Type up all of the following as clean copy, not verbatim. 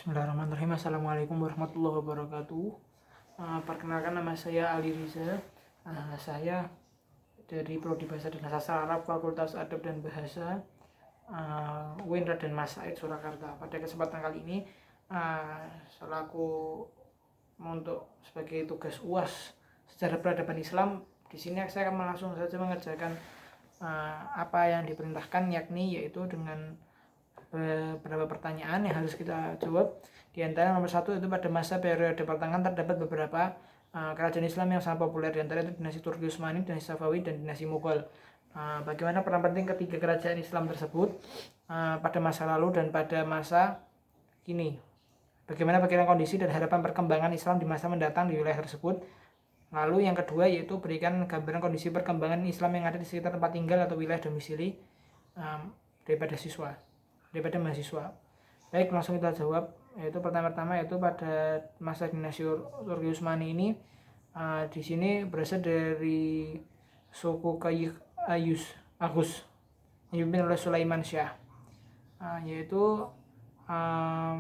Bismillahirrahmanirrahim. Assalamualaikum warahmatullahi wabarakatuh. Perkenalkan, nama saya Ali Riza. Saya dari Prodi Bahasa dan Sastra Arab, Fakultas Adab dan Bahasa, UIN Raden Mas Said Surakarta. Pada kesempatan kali ini, selaku untuk sebagai tugas UAS Sejarah Peradaban Islam, di sini saya akan langsung saja mengerjakan apa yang diperintahkan, yaitu dengan beberapa pertanyaan yang harus kita jawab. Di antara nomor 1 itu pada masa periode pertengahan terdapat beberapa kerajaan Islam yang sangat populer, di antara itu dinasti Turki Utsmani, dinasti Safawi, dan dinasti Mughal. Bagaimana peran penting ketiga kerajaan Islam tersebut pada masa lalu dan pada masa kini? Bagaimana kondisi dan harapan perkembangan Islam di masa mendatang di wilayah tersebut? Lalu yang kedua yaitu berikan gambaran kondisi perkembangan Islam yang ada di sekitar tempat tinggal atau wilayah domisili daripada mahasiswa. Baik, langsung kita jawab. Yaitu pertama yaitu pada masa dinasti Turki Utsmani ini, di sini berasal dari suku Agus yang dipimpin oleh Sulaiman Syah, yaitu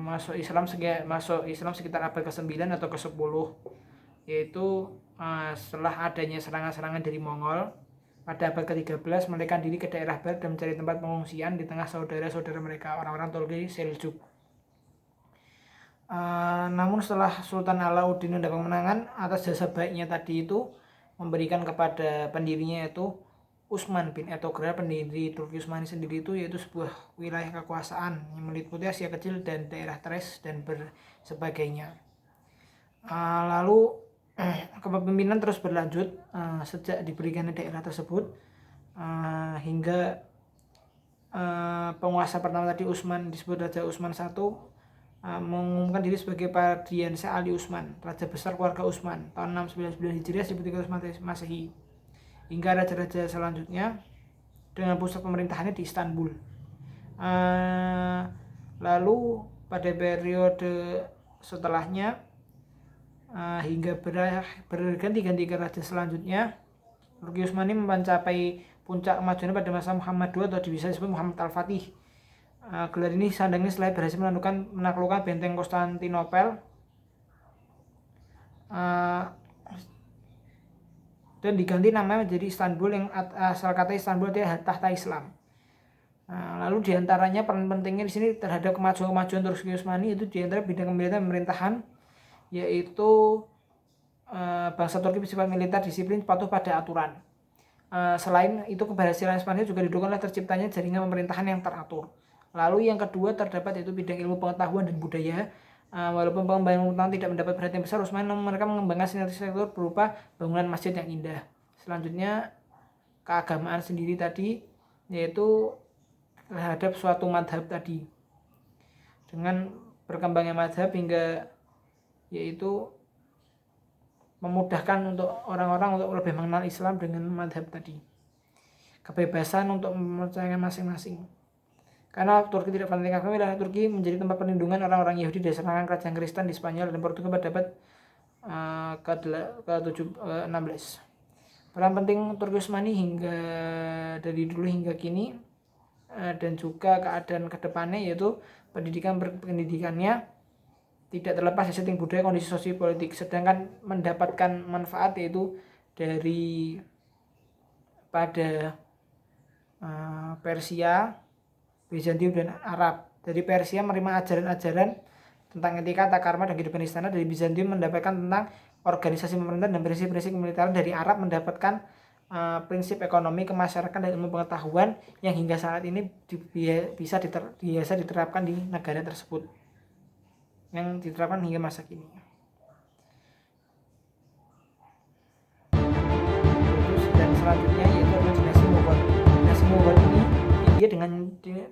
masuk Islam sekitar abad ke-9 atau ke-10, yaitu setelah adanya serangan-serangan dari Mongol. Pada abad ke-13 mereka diri ke daerah barat dan mencari tempat pengungsian di tengah saudara-saudara mereka, orang-orang Turki Seljuk. Namun setelah Sultan Alauddin mendapat kemenangan atas jasa baiknya tadi itu, memberikan kepada pendirinya yaitu Utsman bin Ertugrul, pendiri Turki Utsmani sendiri itu, yaitu sebuah wilayah kekuasaan yang meliputi Asia Kecil dan daerah Thrace dan sebagainya. Lalu kepemimpinan terus berlanjut sejak diberikannya daerah tersebut hingga penguasa pertama tadi Utsman, disebut Raja Utsman I, mengumumkan diri sebagai Padiansyah Ali Utsman, raja besar keluarga Utsman, tahun 699 Hijriah 1300 Masehi, hingga raja-raja selanjutnya dengan pusat pemerintahannya di Istanbul. Lalu pada periode setelahnya hingga berganti-ganti ke raja selanjutnya, Turki Utsmani mencapai puncak kemajuannya pada masa Muhammad II atau bisa disebut Muhammad Al-Fatih. Gelar ini sandangnya setelah berhasil menaklukkan benteng Konstantinopel dan diganti namanya menjadi Istanbul, yang asal kata Istanbul adalah tahta Islam. Lalu diantaranya peran pentingnya di sini terhadap kemajuan Turki Utsmani itu diantara bidang pemerintahan, yaitu bangsa Turki bersifat militer, disiplin, patuh pada aturan. Selain itu, keberhasilan ekspansi juga didukung oleh terciptanya jaringan pemerintahan yang teratur. Lalu yang kedua terdapat yaitu bidang ilmu pengetahuan dan budaya. Walaupun pengembangan pengetahuan tidak mendapat perhatian besar, Utsmani mereka mengembangkan sektor berupa bangunan masjid yang indah. Selanjutnya keagamaan sendiri tadi, yaitu terhadap suatu madhab tadi, dengan berkembangnya madhab hingga yaitu memudahkan untuk orang-orang untuk lebih mengenal Islam dengan madhab tadi. Kebebasan untuk mempercayakan masing-masing. Karena Turki tidak pernah kami, wilayah Turki menjadi tempat perlindungan orang-orang Yahudi dari serangan kerajaan Kristen di Spanyol dan Portugal pada abad ke-16. Peran penting Turki Utsmani hingga dari dulu hingga kini dan juga keadaan kedepannya, yaitu pendidikannya tidak terlepas dari setting budaya, kondisi sosio-politik, sedangkan mendapatkan manfaat yaitu dari pada Persia, Bizantium, dan Arab. Dari Persia menerima ajaran-ajaran tentang etika, tata krama, dan kehidupan istana. Dari Bizantium mendapatkan tentang organisasi pemerintahan dan prinsip-prinsip militer. Dari Arab mendapatkan prinsip ekonomi, kemasyarakatan, dan ilmu pengetahuan yang hingga saat ini biasa diterapkan di negara tersebut, yang diterapkan hingga masa kini. Dan selanjutnya yaitu dinasti Mughal. Dinasti Mughal ini dia dengan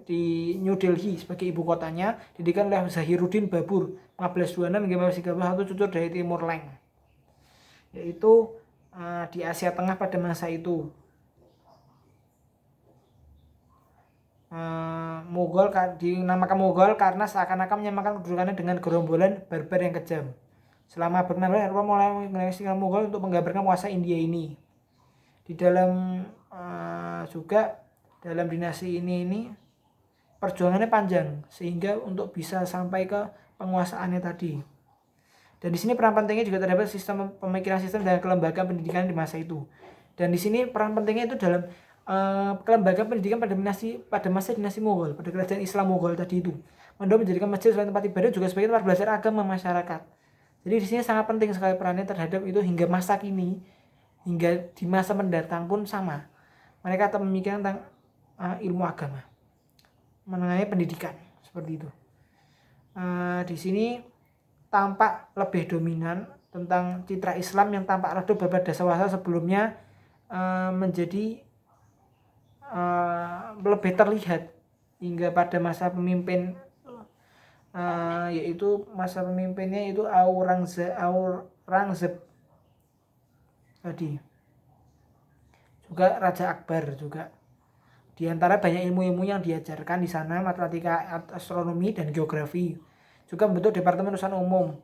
di New Delhi sebagai ibu kotanya, didirikan oleh Zahiruddin Babur 1526 hingga 1531, cucu dari Timur Leng, yaitu di Asia Tengah pada masa itu. Mughal dinamakan Mughal karena seakan-akan menyamakan kedudukannya dengan gerombolan barbar yang kejam. Selama bernalar, Eropa mulai mengistimewakan Mughal untuk menggambarkan kuasa India ini. Di dalam juga dalam dinasti ini perjuangannya panjang, sehingga untuk bisa sampai ke penguasaannya tadi. Dan di sini peran pentingnya juga terdapat sistem pemikiran sistem dan kelembagaan pendidikan di masa itu. Dan di sini peran pentingnya itu dalam kelembagaan pendidikan pada masa dinasti Mughal, pada kerajaan Islam Mughal tadi itu. Mendorong menjadikan masjid selain tempat ibadah juga sebagai tempat belajar agama masyarakat. Jadi di sini sangat penting sekali perannya terhadap itu hingga masa kini, hingga di masa mendatang pun sama. Mereka tetap memikirkan tentang ilmu agama, mengenai pendidikan seperti itu. Di sini tampak lebih dominan tentang citra Islam yang tampak redup beberapa dasar sebelumnya menjadi lebih terlihat hingga pada masa pemimpin yaitu masa pemimpinnya itu Aurangzeb tadi, juga Raja Akbar juga. Di antara banyak ilmu-ilmu yang diajarkan di sana, matematika, astronomi, dan geografi. Juga membentuk Departemen Urusan Umum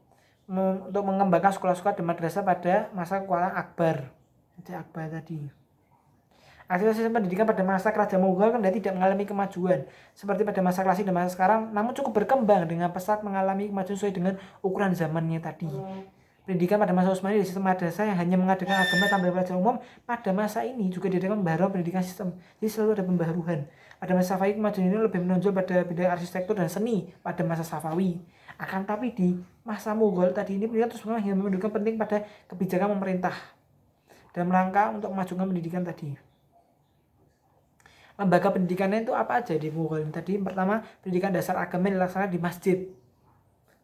untuk mengembangkan sekolah-sekolah dan madrasah pada masa kekuasaan Akbar. Raja Akbar tadi. Aktivitas sistem pendidikan pada masa kerajaan Mughal kan tidak mengalami kemajuan seperti pada masa klasik dan masa sekarang, namun cukup berkembang dengan pesat mengalami kemajuan sesuai dengan ukuran zamannya tadi. Pendidikan pada masa Utsmani di sistem madrasah yang hanya mengadakan agama tanpa pelajaran umum, pada masa ini juga diadakan pembaharuan pendidikan sistem. Jadi selalu ada pembaharuan. Pada masa Safawi kemajuan ini lebih menonjol pada bidang arsitektur dan seni pada masa Safawi. Akan tapi di masa Mughal tadi ini pendidikan terus menunjukkan penting pada kebijakan pemerintah dalam rangka untuk memajukan pendidikan tadi. Lembaga pendidikannya itu apa aja di Mughal tadi? Pertama, pendidikan dasar agama dilaksanakan di masjid,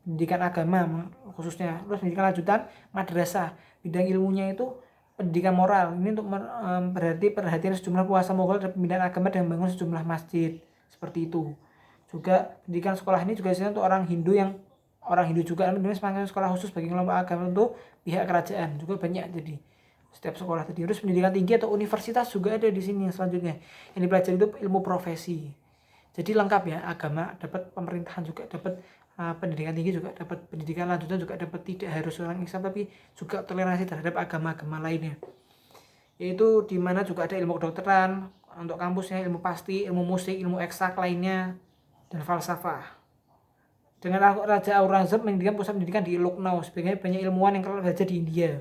pendidikan agama khususnya. Terus pendidikan lanjutan madrasah, bidang ilmunya itu pendidikan moral. Ini untuk berarti perhatian sejumlah penguasa Mughal terhadap pembinaan agama dan membangun sejumlah masjid seperti itu. Juga pendidikan sekolah ini juga disediakan untuk orang Hindu juga, namun semangat sekolah khusus bagi kelompok agama untuk pihak kerajaan juga banyak. Jadi setiap sekolah tadi. Terus pendidikan tinggi atau universitas juga ada di sini. Selanjutnya yang dipelajari itu ilmu profesi. Jadi lengkap ya, agama dapat, pemerintahan juga dapat, pendidikan tinggi juga dapat, pendidikan lanjutan juga dapat. Tidak harus orang Islam tapi juga toleransi terhadap agama-agama lainnya. Yaitu di mana juga ada ilmu kedokteran untuk kampusnya, ilmu pasti, ilmu musik, ilmu eksak lainnya, dan falsafah. Dengan Raja Aurangzeb mendirikan pusat pendidikan di Lucknow, sebagai banyak ilmuwan yang belajar di India.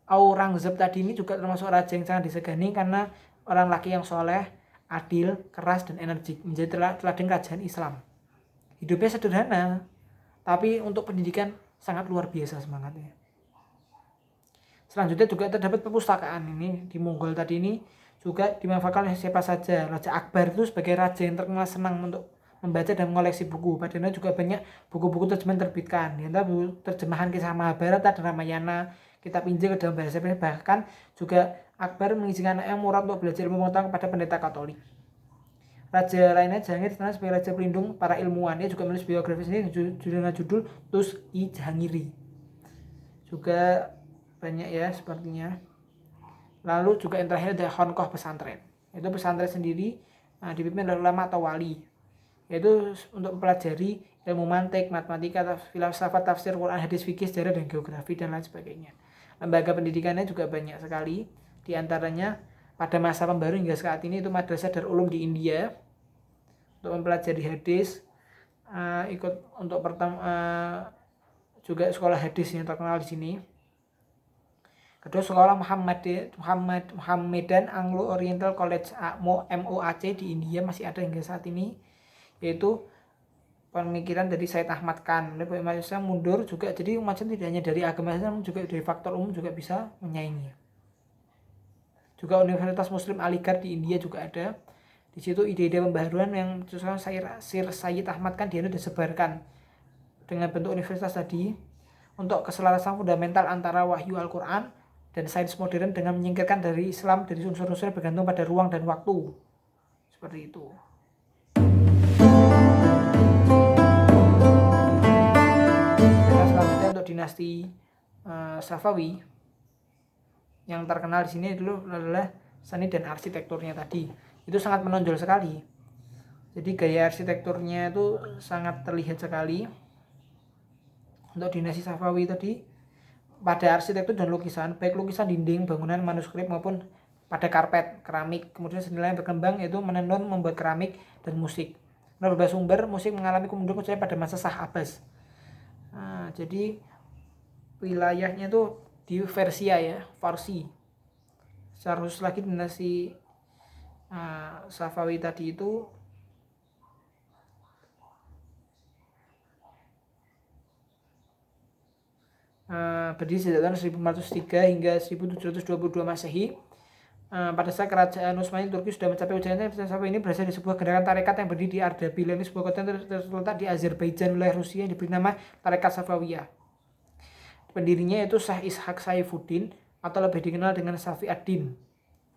Aurangzeb tadi ini juga termasuk raja yang sangat disegani karena orang laki yang soleh, adil, keras, dan energik, menjadi teladan kerajaan Islam. Hidupnya sederhana, tapi untuk pendidikan sangat luar biasa semangatnya. Selanjutnya juga terdapat perpustakaan ini di Mughal tadi ini juga dimanfaatkan oleh siapa saja. Raja Akbar itu sebagai raja yang terkenal senang untuk membaca dan mengoleksi buku. Padahal juga banyak buku-buku terjemahan terbitkan. Di antara terjemahan kisah Mahabharata dan Ramayana, kitab Injil ke dalam bahasa Inggris, bahkan juga Akbar mengizinkan anaknya murad untuk belajar ilmu pengetahuan kepada pendeta Katolik. Raja lainnya Jahangir dikenal sebagai raja pelindung para ilmuwan. Dia juga menulis biografi sendiri dengan judul Tus-i-Jahangiri. Juga banyak ya sepertinya. Lalu juga yang terakhir ada Honkoh pesantren. Itu pesantren sendiri dipimpin oleh ulama atau wali. Yaitu untuk mempelajari ilmu mantik, matematika, filsafat, tafsir, Quran, hadis, fikih, sejarah, dan geografi, dan lain sebagainya. Lembaga pendidikannya juga banyak sekali. Di antaranya pada masa pembaru hingga saat ini itu Madrasah Darul Ulum di India untuk mempelajari hadis, ikut untuk juga sekolah hadis yang terkenal di sini. Kedua, sekolah Muhammadan Anglo Oriental College MOAC di India masih ada hingga saat ini, yaitu pemikiran dari Said Ahmad Khan. Umat Islam mundur juga, jadi umat Islam tidak hanya dari agama Islam, juga dari faktor umum juga bisa menyaingi. Juga Universitas Muslim Aligarh di India juga ada. Di situ ide-ide pembaharuan yang diusulkan Sayyid Ahmad Khan disebarkan dengan bentuk universitas tadi untuk keselarasan fundamental antara wahyu Al-Quran dan sains modern dengan menyingkirkan dari Islam dari unsur-unsur bergantung pada ruang dan waktu. Seperti itu. Selanjutnya untuk dinasti Safawi yang terkenal di sini dulu adalah seni dan arsitekturnya tadi. Itu sangat menonjol sekali. Jadi gaya arsitekturnya itu sangat terlihat sekali. Untuk dinasti Safawi tadi pada arsitektur dan lukisan, baik lukisan dinding, bangunan, manuskrip maupun pada karpet, keramik. Kemudian seni lain berkembang yaitu menenun, membuat keramik, dan musik. Menurut beberapa sumber, musik mengalami kemunduran khususnya pada masa Shah Abbas. Jadi wilayahnya itu di Persia ya, Farsi. Secara khusus lagi dinasti Safawi tadi itu berdiri sejak tahun 1403 hingga 1722 Masehi. Pada saat kerajaan Utsmani Turki sudah mencapai ujiannya, Safawi ini berasal dari sebuah gerakan tarekat yang berdiri di Ardabil. Ini sebuah kota yang terletak di Azerbaijan, wilayah Rusia, yang diberi nama Tarekat Safawiyah. Pendirinya itu Shah Ishaq Saifuddin atau lebih dikenal dengan Safi ad-Din.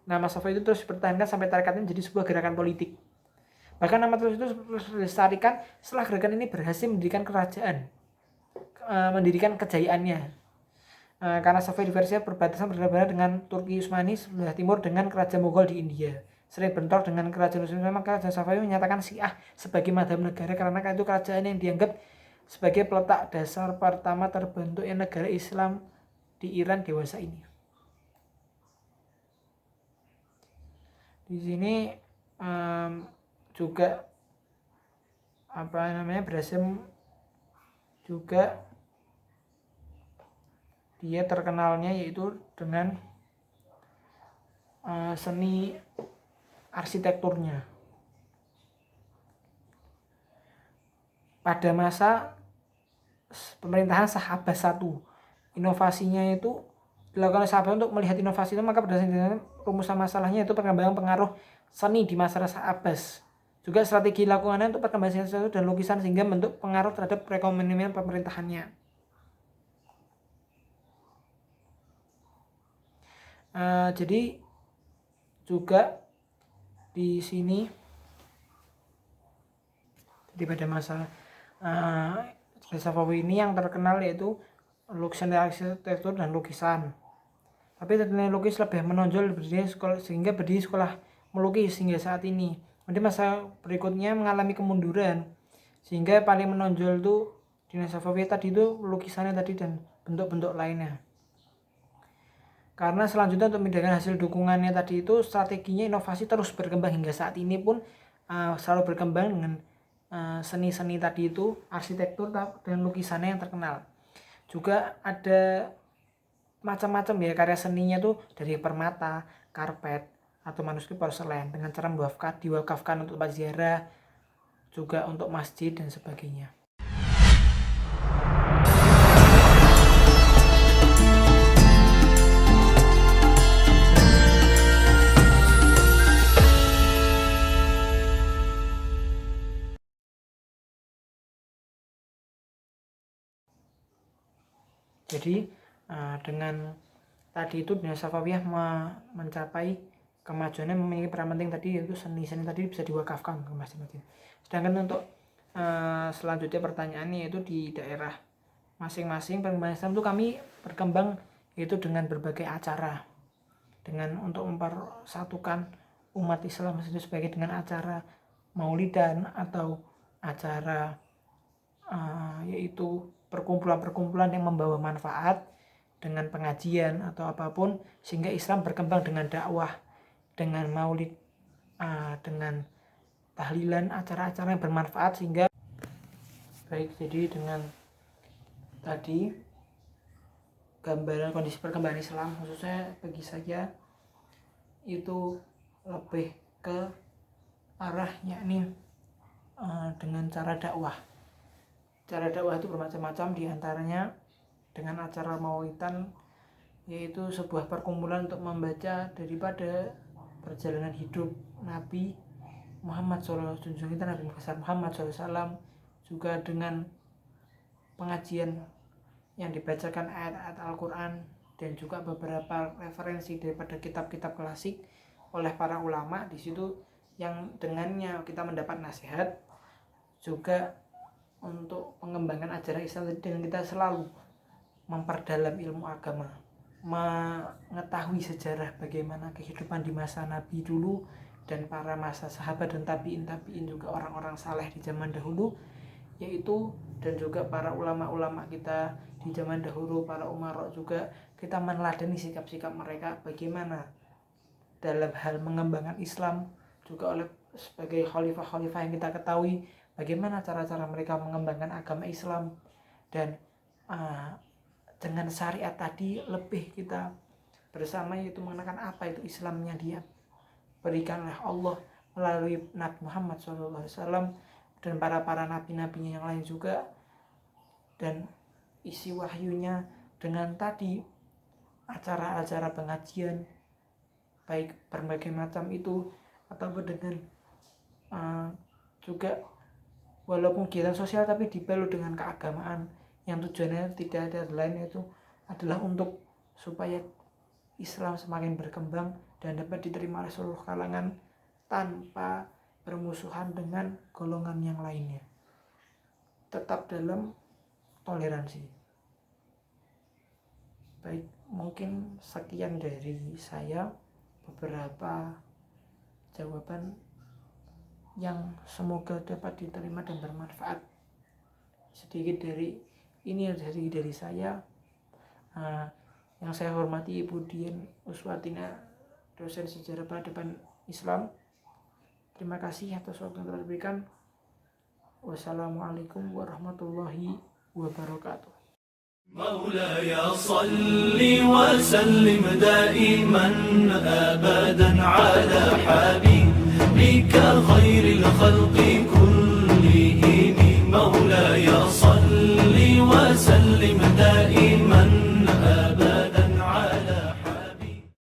Nama Safawi itu terus dipertahankan sampai tarekat ini menjadi sebuah gerakan politik. Bahkan nama terus itu dilestarikan setelah gerakan ini berhasil mendirikan kerajaan, mendirikan kejayaannya. Karena Safawi di Persia berbatasan berlebaran dengan Turki Utsmani sebelah timur dengan kerajaan Mughal di India. Sering bentrok dengan kerajaan Utsmani, maka kerajaan Safawi menyatakan Syiah sebagai madhab negara karena itu kerajaan yang dianggap sebagai peletak dasar pertama terbentuknya negara Islam di Iran dewasa ini. Di sini juga berhasil juga dia terkenalnya yaitu dengan seni arsitekturnya. Pada masa pemerintahan Shah Abbas I, inovasinya itu dilakukan oleh Shah Abbas untuk melihat inovasi itu, maka berdasarkan rumusan masalahnya itu perkembangan pengaruh seni di masa Shah Abbas. Juga strategi lakukannya untuk perkembangan seni dan lukisan sehingga bentuk pengaruh terhadap perekonomian pemerintahannya. Jadi juga di sini di pada masa Safawi ini yang terkenal yaitu lukisan arsitektur dan lukisan. Tapi teknik lukis lebih menonjol sehingga berdiri sekolah melukis hingga saat ini. Di masa berikutnya mengalami kemunduran sehingga paling menonjol itu dinasti Safawi tadi itu lukisannya tadi dan bentuk-bentuk lainnya. Karena selanjutnya untuk memindahkan hasil dukungannya tadi itu strateginya inovasi terus berkembang hingga saat ini pun selalu berkembang dengan seni-seni tadi itu, arsitektur dan lukisannya yang terkenal. Juga ada macam-macam ya karya seninya tuh dari permata, karpet atau manuskrip porselen dengan cara diwakafkan untuk tempat ziarah, juga untuk masjid dan sebagainya. Jadi dengan tadi itu dinasti Safawiyah mencapai kemajuannya, memiliki peran penting tadi yaitu seni-seni tadi bisa diwakafkan ke masjid-masjid. Sedangkan untuk selanjutnya pertanyaannya yaitu di daerah masing-masing perkembangan Islam itu kami berkembang yaitu dengan berbagai acara, dengan untuk mempersatukan umat Islam sebagai dengan acara maulidan atau acara yaitu perkumpulan-perkumpulan yang membawa manfaat dengan pengajian atau apapun, sehingga Islam berkembang dengan dakwah, dengan maulid, dengan tahlilan, acara-acara yang bermanfaat. Sehingga baik, jadi dengan tadi gambaran kondisi perkembangan Islam khususnya bagi saya itu lebih ke arah yakni dengan cara dakwah. Cara dakwah itu bermacam-macam, diantaranya dengan acara maulidan, yaitu sebuah perkumpulan untuk membaca daripada perjalanan hidup Nabi Muhammad SAW, junjungan kita Nabi besar Muhammad SAW, juga dengan pengajian yang dibacakan ayat-ayat Al-Quran dan juga beberapa referensi daripada kitab-kitab klasik oleh para ulama di situ, yang dengannya kita mendapat nasihat juga untuk pengembangan ajaran Islam dengan kita selalu memperdalam ilmu agama, mengetahui sejarah bagaimana kehidupan di masa Nabi dulu dan para masa sahabat dan tabiin juga orang-orang saleh di zaman dahulu, yaitu dan juga para ulama-ulama kita di zaman dahulu, para umarok juga, kita meneladani sikap-sikap mereka bagaimana dalam hal mengembangkan Islam juga oleh sebagai khalifah-khalifah yang kita ketahui bagaimana cara-cara mereka mengembangkan agama Islam, dan dengan syariat tadi lebih kita bersama yaitu mengenalkan apa itu Islam yang dia berikan oleh Allah melalui Nabi Muhammad SAW dan para nabi-nabinya yang lain juga, dan isi wahyunya dengan tadi acara-acara pengajian baik berbagai macam itu, ataupun dengan juga walaupun kegiatan sosial tapi dibalut dengan keagamaan yang tujuannya tidak ada lain, itu adalah untuk supaya Islam semakin berkembang dan dapat diterima oleh seluruh kalangan tanpa bermusuhan dengan golongan yang lainnya, tetap dalam toleransi. Baik, mungkin sekian dari saya, beberapa jawaban yang semoga dapat diterima dan bermanfaat. Sedikit dari saya. Yang saya hormati Ibu Dian Uswatina, dosen sejarah peradaban Islam. Terima kasih atas waktu yang telah diberikan. Wassalamualaikum warahmatullahi wabarakatuh. مولاي صل وسلم دائما أبدا على حبيبك خير الخلق كلهم.